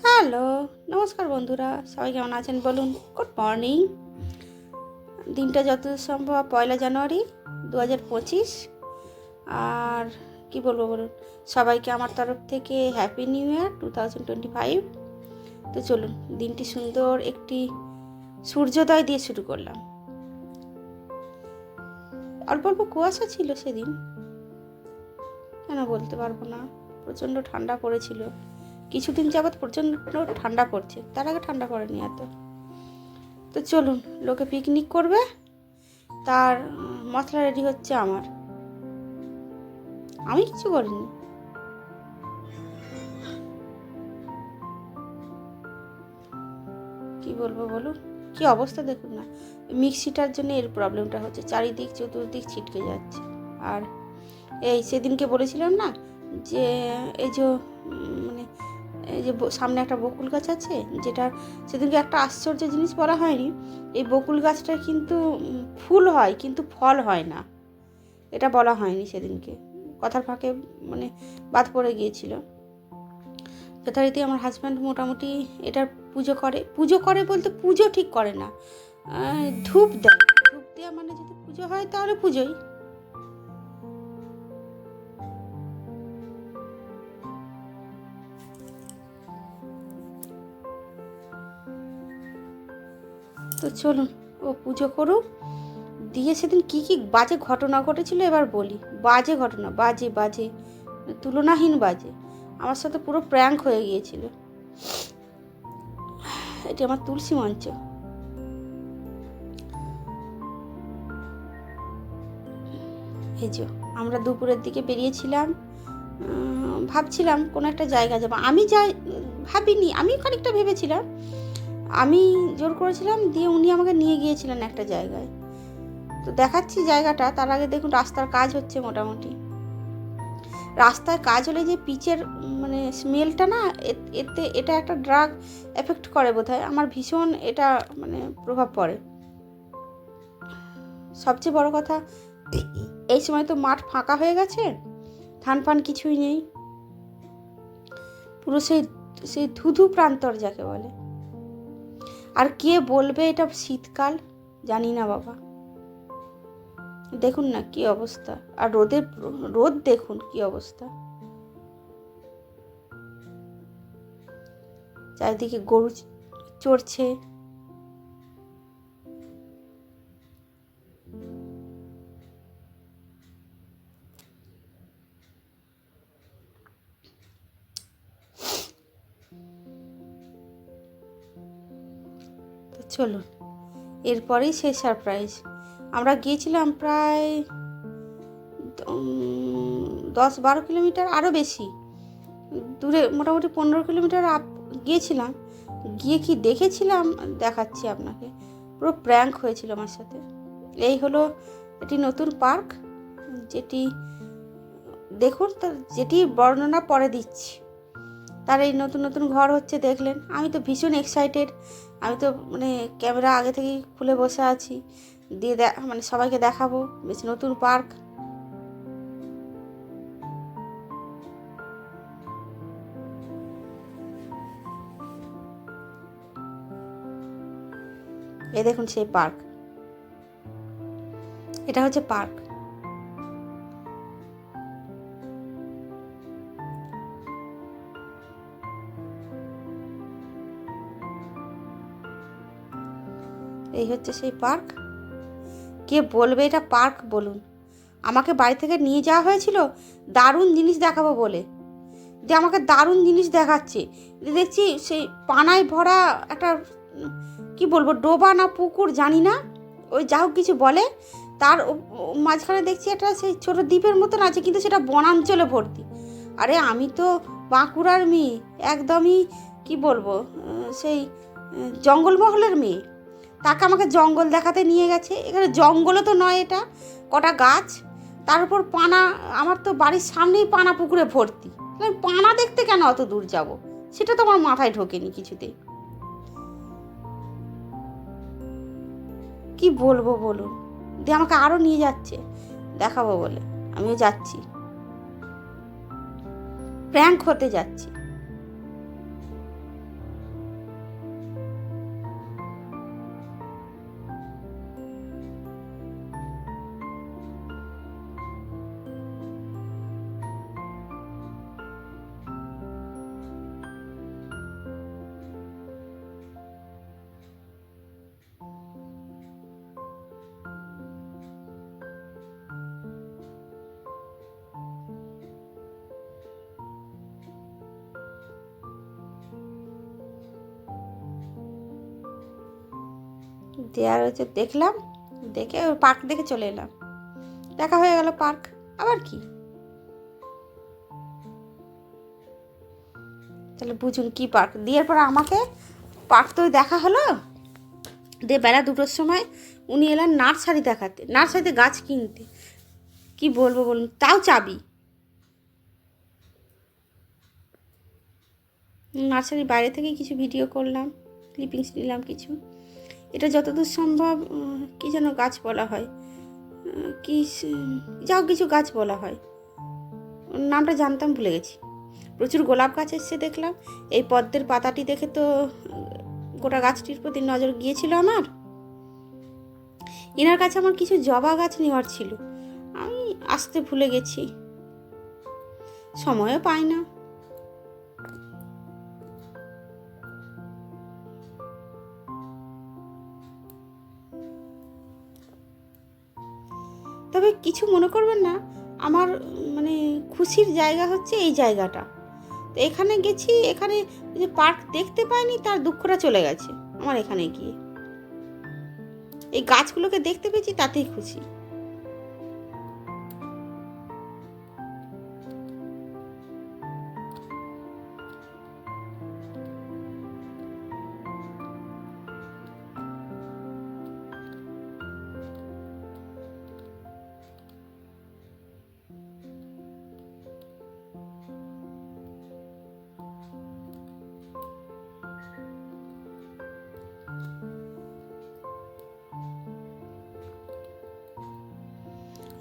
Hello, নমস্কার বন্ধুরা, সবাই কেমন আছেন বলুন। Good morning. দিনটা যত সম্ভব 1 জানুয়ারি 2025। আর কি বলবো বলুন, সবাইকে আমার তরফ থেকে হ্যাপি নিউ ইয়ার 2025। তো চলুন, দিনটি সুন্দর একটি সূর্যোদয় দিয়ে শুরু করলাম। অল্প অল্প কুয়াশা ছিল সেদিন, কেন বলতে পারবো না। প্রচণ্ড ঠান্ডা পড়েছিল, কিছুদিন যাবৎ প্রচণ্ড ঠান্ডা পড়ছে, তার আগে ঠান্ডা পড়েনি এত। তো চলুন, লোকে পিকনিক করবে, তার মশলা রেডি হচ্ছে আমার, আমি কিছু করিনি। কি বলবো বলুন, কি অবস্থা দেখুন না। মিক্সিটার জন্য এর প্রবলেমটা হচ্ছে, চারিদিক চতুর্দিক ছিটকে যাচ্ছে। আর এই সেদিনকে বলেছিলাম না যে এই যে মানে এই যে সামনে একটা বকুল গাছ আছে, যেটা সেদিনকে একটা আশ্চর্য জিনিস বলা হয়নি। এই বকুল গাছটা কিন্তু ফুল হয় কিন্তু ফল হয় না, এটা বলা হয়নি সেদিনকে, কথার ফাঁকে মানে বাদ পড়ে গিয়েছিল। যথারীতি আমার হাজব্যান্ড মোটামুটি এটার পুজো করে বলতে পুজো ঠিক করে না, ধূপ দেয়। ধূপ দেওয়া মানে যদি পুজো হয় তাহলে পুজোই। তো চলুন, ও পুজো করুক। দিয়ে সেদিন কি কি বাজে ঘটনা ঘটেছিল এবার বলি। বাজে ঘটনা, বাজে বাজে তুলনাহীন বাজে। আমার সাথে পুরো প্র্যাঙ্ক হয়ে গিয়েছিল। এটি আমার তুলসী মঞ্চ। এই যে আমরা দুপুরের দিকে বেরিয়েছিলাম, ভাবছিলাম কোনো একটা জায়গা যাবো। আমি ভাবিনি, আমি খানিকটা ভেবেছিলাম, আমি জোর করেছিলাম, দিয়ে উনি আমাকে নিয়ে গিয়েছিলেন একটা জায়গায়। তো দেখাচ্ছি জায়গাটা, তার আগে দেখুন রাস্তার কাজ হচ্ছে মোটামুটি। রাস্তায় কাজ হলে যে পিচের মানে স্মেলটা না, এতে এটা একটা ড্রাগ এফেক্ট করে বোধহয়, আমার ভীষণ এটা মানে প্রভাব পড়ে। সবচেয়ে বড় কথা, এই সময় তো মাঠ ফাঁকা হয়ে গেছে, ধান ফান কিছুই নেই, পুরো সেই সেই ধুধু প্রান্তর যাকে বলে। আর কে বলবে এটা শীতকাল, জানি না বাবা। দেখুন না কি অবস্থা, আর রোদ দেখুন কি অবস্থা। চারিদিকে গরু চড়ছে। তো চলুন, এরপরেই শেষ সারপ্রাইজ। আমরা গিয়েছিলাম প্রায় 10-12 কিলোমিটার, আরও বেশি দূরে, মোটামুটি 15 কিলোমিটার গিয়েছিলাম। গিয়ে কি দেখেছিলাম দেখাচ্ছি আপনাকে, পুরো প্র্যাঙ্ক হয়েছিল আমার সাথে। এই হলো এটি নতুন পার্ক, যেটি দেখুন, যেটি বর্ণনা পরে দিচ্ছি। তার এই নতুন নতুন ঘর হচ্ছে, দেখলেন। আমি তো ভীষণ এক্সাইটেড, আমি তো মানে ক্যামেরা আগে থেকেই খুলে বসে আছি, দিয়ে মানে সবাইকে দেখাবো বেশ নতুন পার্ক। এই দেখুন সেই পার্ক, এটা হচ্ছে পার্ক। এই হচ্ছে সেই পার্ক। কে বলবে এটা পার্ক বলুন। আমাকে বাড়ি থেকে নিয়ে যাওয়া হয়েছিল দারুণ জিনিস দেখাবো বলে, যে আমাকে দারুণ জিনিস দেখাচ্ছে, দেখছি সেই পানায় ভরা একটা কি বলবো ডোবা না পুকুর জানি না, ওই যা হোক কিছু বলে, তার মাঝখানে দেখছি একটা সেই ছোটো দ্বীপের মতন আছে, কিন্তু সেটা বনাঞ্চলে ভর্তি। আরে আমি তো বাঁকুড়ার মেয়ে, একদমই কি বলবো সেই জঙ্গলমহলের মেয়ে, তাকে আমাকে জঙ্গল দেখাতে নিয়ে গেছে। এখানে জঙ্গলও তো নয়, এটা কটা গাছ, তার উপর পানা। আমার তো বাড়ির সামনেই পানা পুকুরে ভর্তি, আমি পানা দেখতে কেন অত দূর যাব, সেটা তো আমার মাথায় ঢোকেনি কিছুতেই। কি বলবো বলুন, দিয়ে আমাকে আরও নিয়ে যাচ্ছে দেখাবো বলে, আমিও যাচ্ছি, প্র্যাঙ্ক হতে যাচ্ছি। দেওয়ার হচ্ছে দেখলাম, দেখে ওই পার্ক দেখে চলে এলাম। দেখা হয়ে গেল পার্ক, আবার কি। তাহলে বুঝুন কি পার্ক। দিয়ে পরে আমাকে পার্ক তো দেখা হলো, দিয়ে বেলা 2টোর সময় উনি এলেন নার্সারি দেখাতে, নার্সারিতে গাছ কিনতে। কি বলবো বলুন, তাও চাবি। নার্সারির বাইরে থেকে কিছু ভিডিও করলাম, ক্লিপিংস নিলাম কিছু। এটা যতদূর সম্ভব কি যেন গাছ বলা হয়, কি যাও কিছু গাছ বলা হয়, নামটা জানতাম, ভুলে গেছি। প্রচুর গোলাপ গাছ এসছে দেখলাম। এই পদ্মের পাতাটি দেখে তো গোটা গাছটির প্রতি নজর গিয়েছিল আমার। এনার কাছে আমার কিছু জবা গাছ নেওয়ার ছিল, আমি আসতে ভুলে গেছি, সময়ও পাই না। তবে কিছু মনে করবেন না, আমার মানে খুশির জায়গা হচ্ছে এই জায়গাটা। তো এখানে গেছি, এখানে যে পার্ক দেখতে পাইনি তার দুঃখটা চলে গেছে আমার। এখানে গিয়ে এই গাছগুলোকে দেখতে পেয়েছি, তাতেই খুশি।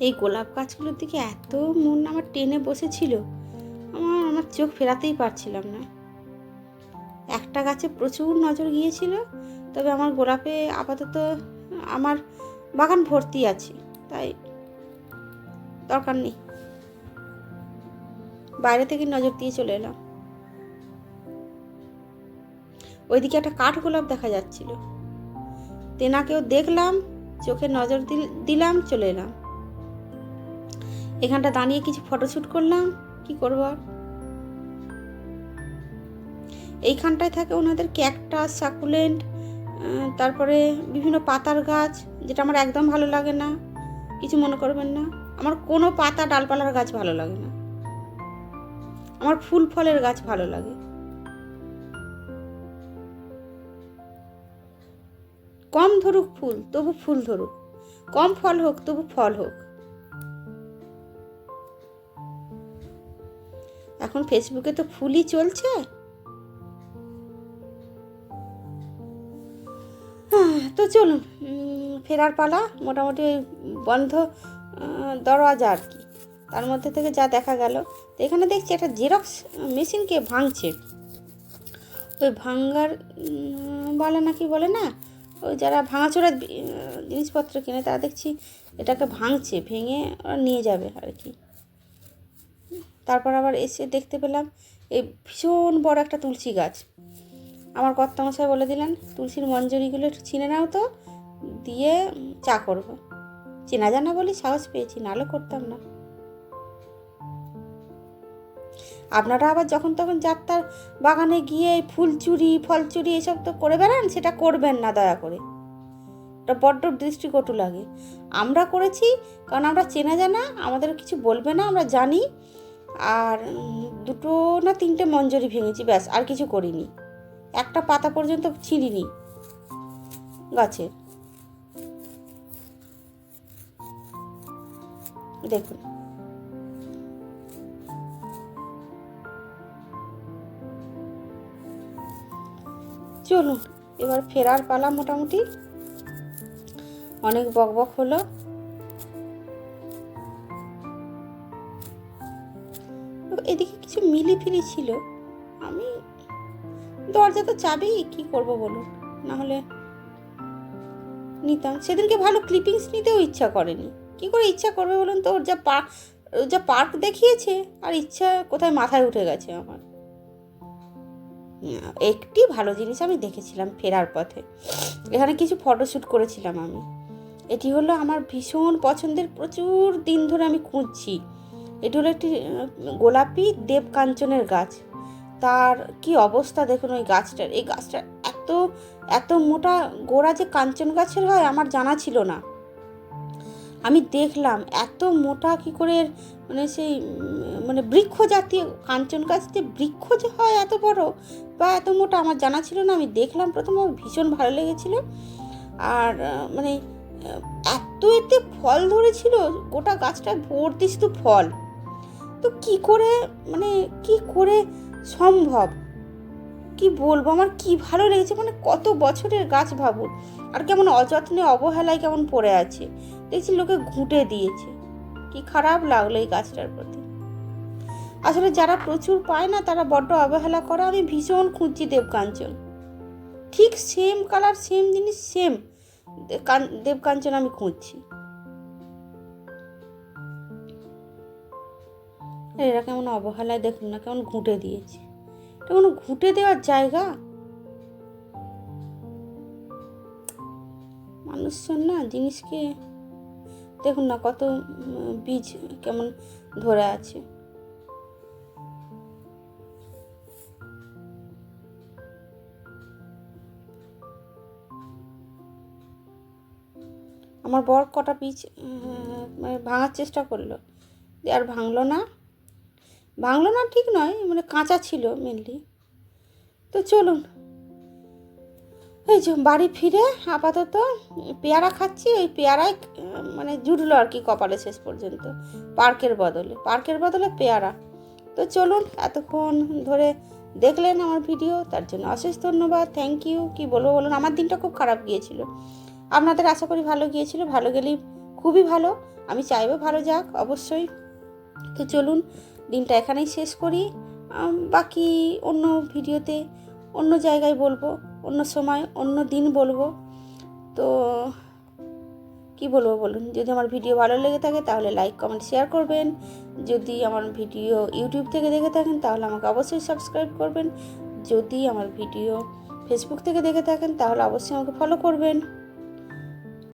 এই গোলাপ গাছগুলোর দিকে এত মন আমার টেনে বসেছিল, আমার চোখ ফেরাতেই পারছিলাম না। একটা গাছে প্রচুর নজর গিয়েছিল, তবে আমার গোলাপে আপাতত আমার বাগান ভর্তি আছে, তাই দরকার নেই। বাইরে থেকে নজর দিয়ে চলে এলাম। ওইদিকে একটা কাঠ গোলাপ দেখা যাচ্ছিল, তেনাকেও দেখলাম, চোখে নজর দিলাম, চলে এলাম। এখানটা দাঁড়িয়ে কিছু ফটোশ্যুট করলাম, কি করবো আর। এইখানটায় থাকে ওনাদের ক্যাকটাস, সাকুলেন্ট, তারপরে বিভিন্ন পাতার গাছ, যেটা আমার একদম ভালো লাগে না, কিছু মনে করবেন না। আমার কোনো পাতা ডালপালার গাছ ভালো লাগে না, আমার ফুল ফলের গাছ ভালো লাগে। কম ধরুক ফুল, তবু ফুল ধরুক, কম ফল হোক তবু ফল হোক। এখন ফেসবুকে তো ফুলই চলছে। তো চলুন, ফেরার পালা। মোটামুটি ওই বন্ধ দরওয়াজা আর কি, তার মধ্যে থেকে যা দেখা গেল। তো এখানে দেখছি একটা জেরক্স মেশিনকে ভাঙছে। ওই ভাঙ্গার বলে না, কি বলে না, ওই যারা ভাঙাচোরা জিনিসপত্র কিনে তারা দেখছি এটাকে ভাঙছে, ভেঙে ওরা নিয়ে যাবে আর কি। তারপর আবার এসে দেখতে পেলাম এই ভীষণ বড় একটা তুলসী গাছ। আমার কর্তামশাই বলে দিলেন, তুলসীর মঞ্জরিগুলো একটু ছিনে নাও তো, দিয়ে চা করবো। চেনা জানা বলি সাহস পেয়েছি, নাহলে করতাম না। আপনারা আবার যখন তখন যাত্রার বাগানে গিয়ে ফুল চুরি, ফল চুরি এসব তো করে বেড়ান, সেটা করবেন না দয়া করে, এটা বড্ড দৃষ্টিকটু লাগে। আমরা করেছি কারণ আমরা চেনা জানা, আমাদের কিছু বলবে না, আমরা জানি। আর 2 না 3টে মঞ্জরি ভেঙেছি, ব্যাস, আর কিছু করিনি। একটা পাতা পর্যন্ত ছিঁড়িনি গাছের। দেখুন, চলুন এবার ফেরার পালা। মোটামুটি অনেক বকবক হলো। এদিকে কিছু মিলিফিলি ছিল, আমি দরজা তো চাবি, কি করব বলুন, না হলে নিতাম। সেদিনকে ভালো ক্লিপিংস নিতেও ইচ্ছা করেনি। কি করে ইচ্ছা করবে বলুন তো, ওর যা পার্ক দেখিয়েছে, আর ইচ্ছা কোথায় মাথায় উঠে গেছে আমার। একটি ভালো জিনিস আমি দেখেছিলাম ফেরার পথে, এখানে কিছু ফটোশ্যুট করেছিলাম আমি। এটি হলো আমার ভীষণ পছন্দের, প্রচুর দিন ধরে আমি খুঁজছি। এটি হলো একটি গোলাপি দেবকাঞ্চনের গাছ। তার কি অবস্থা দেখুন ওই গাছটার। এই গাছটার এত এত এত মোটা গোড়া যে কাঞ্চন গাছের হয় আমার জানা ছিল না। আমি দেখলাম এত মোটা কী করে, মানে সেই মানে বৃক্ষ জাতীয় কাঞ্চন গাছ যে বৃক্ষ যে হয় এত বড় বা এত মোটা আমার জানা ছিল না। আমি দেখলাম প্রথমে, ভীষণ ভালো লেগেছিলো। আর মানে এত এতে ফল ধরেছিল, গোটা গাছটা ভর্তি শুধু ফল। তো কি করে, মানে কি করে সম্ভব, কি বলবো, আমার কি ভালো লেগেছে। মানে কত বছরের গাছ ভাবুন, আর কেমন অযত্নে অবহেলায় কেমন পড়ে আছে, দেখছি লোকে ঘুঁটে দিয়েছে। কি খারাপ লাগলো এই গাছটার প্রতি। আসলে যারা প্রচুর পায় না তারা বড্ড অবহেলা করে। আমি ভীষণ খুঁজছি দেবকাঞ্চন, ঠিক সেম কালার, সেম জিনিস, সেম দেবকাঞ্চন আমি খুঁজছি। এরা কেমন অবহেলায়, দেখুন না কেমন ঘুঁটে দিয়েছে। এটা কোনো ঘুঁটে দেওয়ার জায়গা? মানুষজন না জিনিসকে, দেখুন না কত বীজ কেমন ধরে আছে। আমার বর কটা বীজ মানে ভাঙার চেষ্টা করলো, আর ভাঙলো না ঠিক নয়, মানে কাঁচা ছিল মেনলি। তো চলুন, এই যে বাড়ি ফিরে আপাতত পেয়ারা খাচ্ছি। ওই পেয়ারায় মানে জুটলো আর কি কপালে শেষ পর্যন্ত, পার্কের বদলে পেয়ারা। তো চলুন, এতক্ষণ ধরে দেখলেন আমার ভিডিও, তার জন্য অশেষ ধন্যবাদ, থ্যাংক ইউ। কি বলবো বলুন, আমার দিনটা খুব খারাপ গিয়েছিল, আপনাদের আশা করি ভালো গিয়েছিল। ভালো গেলেই খুবই ভালো, আমি চাইবো ভালো যাক অবশ্যই। তো চলুন, দিনটা এখানেই শেষ করি। বাকি অন্য ভিডিওতে, অন্য জায়গায় বলবো, অন্য সময়, অন্য দিন বলবো। তো কি বলবো বলুন, যদি আমার ভিডিও ভালো লেগে থাকে তাহলে লাইক, কমেন্ট, শেয়ার করবেন। যদি আমার ভিডিও ইউটিউব থেকে দেখে থাকেন তাহলে আমাকে অবশ্যই সাবস্ক্রাইব করবেন। যদি আমার ভিডিও ফেসবুক থেকে দেখে থাকেন তাহলে অবশ্যই আমাকে ফলো করবেন।